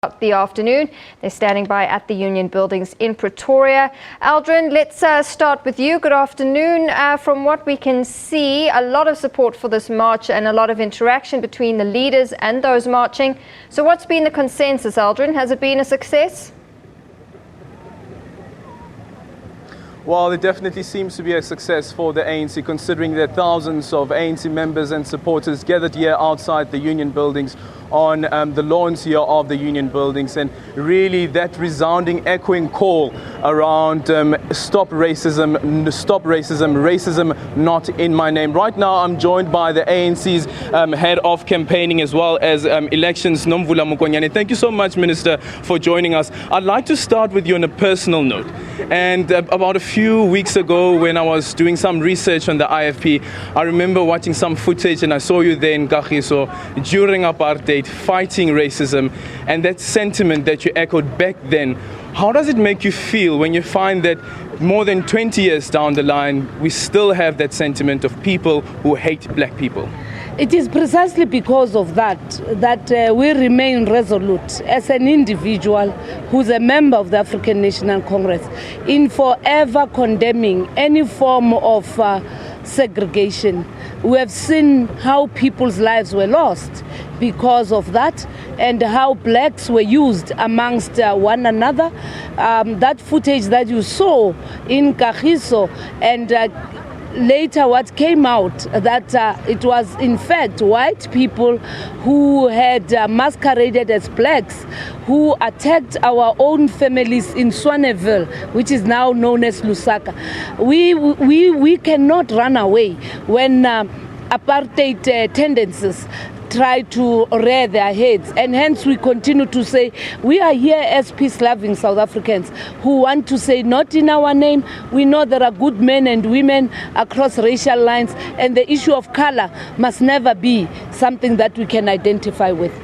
The afternoon. They're standing by at the Union Buildings in Pretoria. Aldrin, let's start with you. Good afternoon. From what we can see, a lot of support for this march and a lot of interaction between the leaders and those marching. So what's been the consensus, Aldrin? Has it been a success? Well, it definitely seems to be a success for the ANC, considering that thousands of ANC members and supporters gathered here outside the Union Buildings on the lawns here of the Union Buildings, and really that resounding echoing call around stop racism, racism not in my name. Right now I'm joined by the ANC's head of campaigning as well as elections, Nomvula Mokonyane. Thank you so much, Minister, for joining us. I'd like to start with you on a personal note. And about a few weeks ago, when I was doing some research on the IFP, I remember watching some footage and I saw you there in Kagiso during apartheid fighting racism, and that sentiment that you echoed back then. How does it make you feel when you find that more than 20 years down the line, we still have that sentiment of people who hate black people? It is precisely because of that we remain resolute as an individual who's a member of the African National Congress in forever condemning any form of segregation. We have seen how people's lives were lost because of that, and how blacks were used amongst one another. That footage that you saw in Kagiso, and later what came out, that it was in fact white people who had masqueraded as blacks, who attacked our own families in Swaneville, which is now known as Lusaka. We cannot run away when apartheid tendencies try to rear their heads, and hence we continue to say we are here as peace-loving South Africans who want to say not in our name. We know there are good men and women across racial lines, and the issue of color must never be something that we can identify with.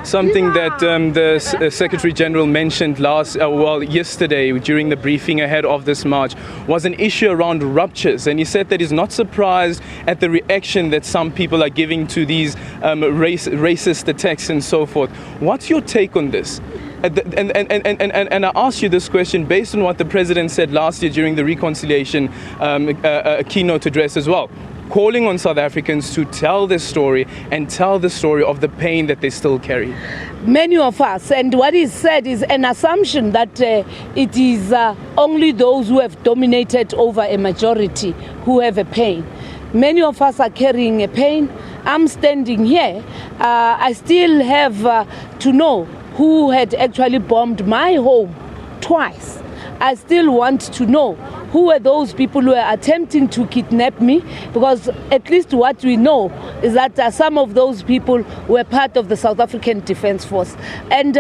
Something that the Secretary General mentioned yesterday during the briefing ahead of this march was an issue around ruptures, and he said that he's not surprised at the reaction that some people are giving to these racist attacks and so forth. What's your take on this? And I ask you this question based on what the President said last year during the reconciliation keynote address as well, calling on South Africans to tell their story and tell the story of the pain that they still carry. Many of us, and what is said is an assumption that it is only those who have dominated over a majority who have a pain. Many of us are carrying a pain. I'm standing here. I still have to know who had actually bombed my home twice. I still want to know who were those people who were attempting to kidnap me, because at least what we know is that some of those people were part of the South African Defence Force. And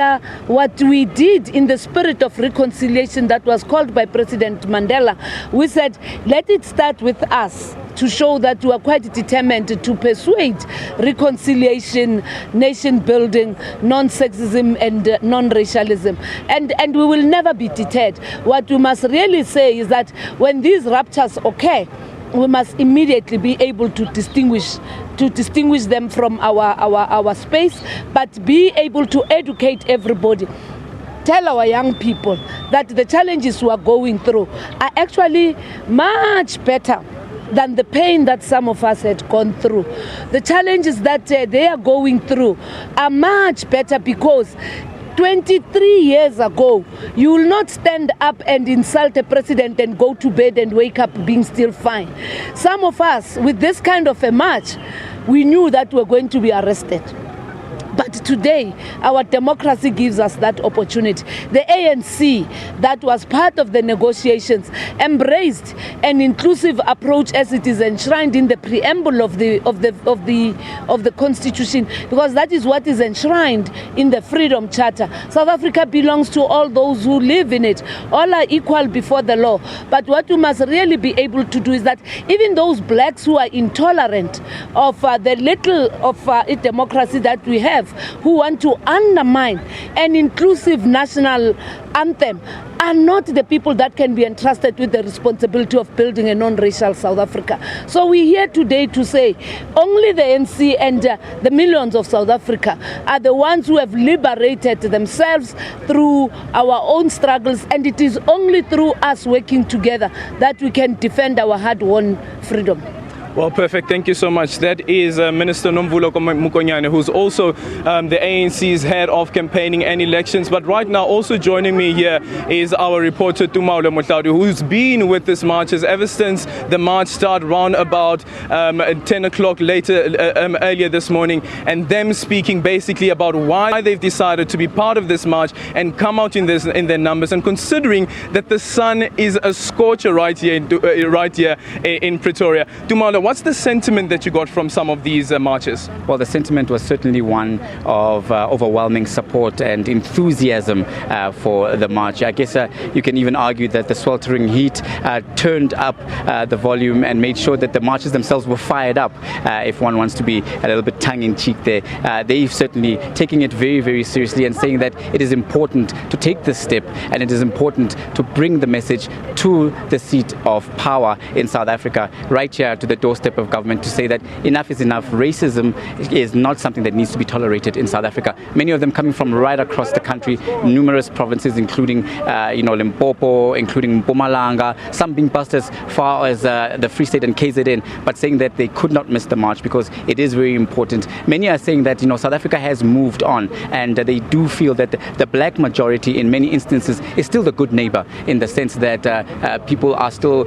what we did in the spirit of reconciliation that was called by President Mandela, we said, let it start with us, to show that we are quite determined to persuade reconciliation, nation building, non-sexism and non-racialism. And we will never be deterred. What we must really say is that when these ruptures occur, we must immediately be able to distinguish them from our space, but be able to educate everybody. Tell our young people that the challenges we are going through are actually much better than the pain that some of us had gone through. The challenges that they are going through are much better because 23 years ago, you will not stand up and insult a president and go to bed and wake up being still fine. Some of us, with this kind of a march, we knew that we were going to be arrested. But today, our democracy gives us that opportunity. The ANC, that was part of the negotiations, embraced an inclusive approach as it is enshrined in the preamble of the Constitution, because that is what is enshrined in the Freedom Charter. South Africa belongs to all those who live in it. All are equal before the law. But what we must really be able to do is that even those blacks who are intolerant of the little of democracy that we have, who want to undermine an inclusive national anthem, are not the people that can be entrusted with the responsibility of building a non-racial South Africa. So we're here today to say only the ANC and the millions of South Africa are the ones who have liberated themselves through our own struggles, and it is only through us working together that we can defend our hard-won freedom. Well, perfect. Thank you so much. That is Minister Nomvula Mokonyane, who's also the ANC's head of campaigning and elections. But right now, also joining me here is our reporter, Nomvula Mokonyane, who's been with this marches ever since the march started around about 10 o'clock earlier this morning, and them speaking basically about why they've decided to be part of this march and come out in their numbers, and considering that the sun is a scorcher right here in Pretoria. Nomvula, what's the sentiment that you got from some of these marches? Well, the sentiment was certainly one of overwhelming support and enthusiasm for the march. I guess you can even argue that the sweltering heat turned up the volume and made sure that the marches themselves were fired up, if one wants to be a little bit tongue-in-cheek there. They've certainly taken it very, very seriously and saying that it is important to take this step, and it is important to bring the message to the seat of power in South Africa, right here to the doorstep of government, to say that enough is enough. Racism is not something that needs to be tolerated in South Africa. Many of them coming from right across the country, numerous provinces, including Limpopo, including Mpumalanga, some being bussed as far as the Free State and KZN, but saying that they could not miss the march because it is very important. Many are saying that South Africa has moved on, and they do feel that the black majority in many instances is still the good neighbor, in the sense that people are still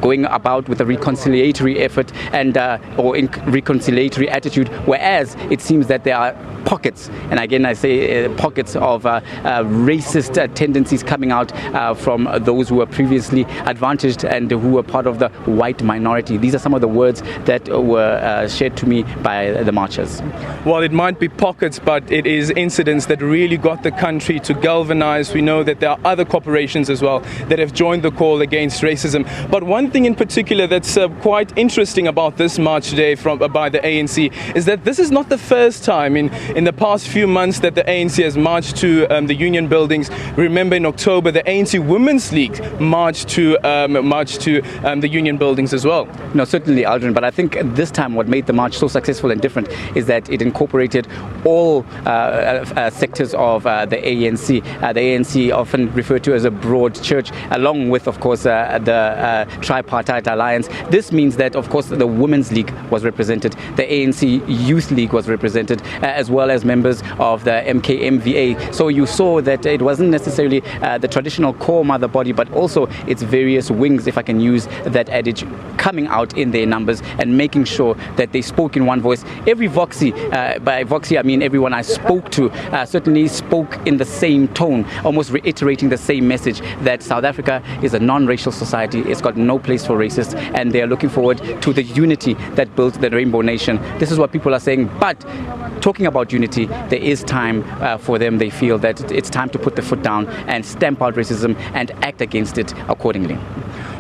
going about with a reconciliatory effort and or in reconciliatory attitude, whereas it seems that there are pockets, and again I say pockets of racist tendencies coming out from those who were previously advantaged and who were part of the white minority. These are some of the words that were shared to me by the marchers. Well, it might be pockets, but it is incidents that really got the country to galvanize. We know that there are other corporations as well that have joined the call against racism. But one thing in particular that's quite interesting about this march today by the ANC is that this is not the first time in the past few months that the ANC has marched to the Union buildings. Remember, in October, the ANC Women's League marched to the Union buildings as well. No, certainly, Aldrin, but I think this time what made the march so successful and different is that it incorporated all sectors of the ANC. The ANC often referred to as a broad church, along with, of course, the tripartite alliance. This means that, of course, the Women's League was represented, the ANC Youth League was represented, as well as members of the MKMVA. So you saw that it wasn't necessarily the traditional core mother body, but also its various wings, if I can use that adage, coming out in their numbers and making sure that they spoke in one voice. Every Voxie, by Voxie I mean everyone I spoke to, certainly spoke in the same tone, almost reiterating the same message that South Africa is a non-racial society. It's got no place for racists, and they are looking forward to the unity that built the Rainbow Nation. This is what people are saying. But talking about unity, there is time for them. They feel that it's time to put the foot down and stamp out racism and act against it accordingly.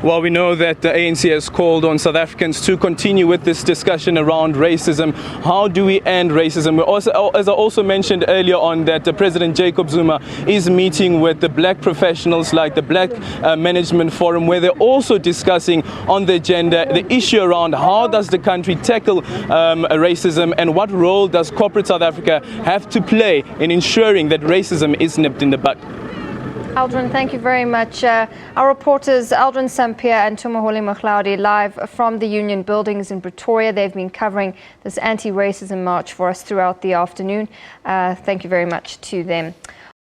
Well, we know that the ANC has called on South Africans to continue with this discussion around racism. How do we end racism? We also, as I also mentioned earlier on, that President Jacob Zuma is meeting with the black professionals like the Black Management Forum, where they're also discussing on the agenda the issue around how does the country tackle racism, and what role does corporate South Africa have to play in ensuring that racism is nipped in the bud. Aldrin, thank you very much. Our reporters Aldrin Sampier and Nomvula Mokonyane live from the Union buildings in Pretoria. They've been covering this anti-racism march for us throughout the afternoon. Thank you very much to them.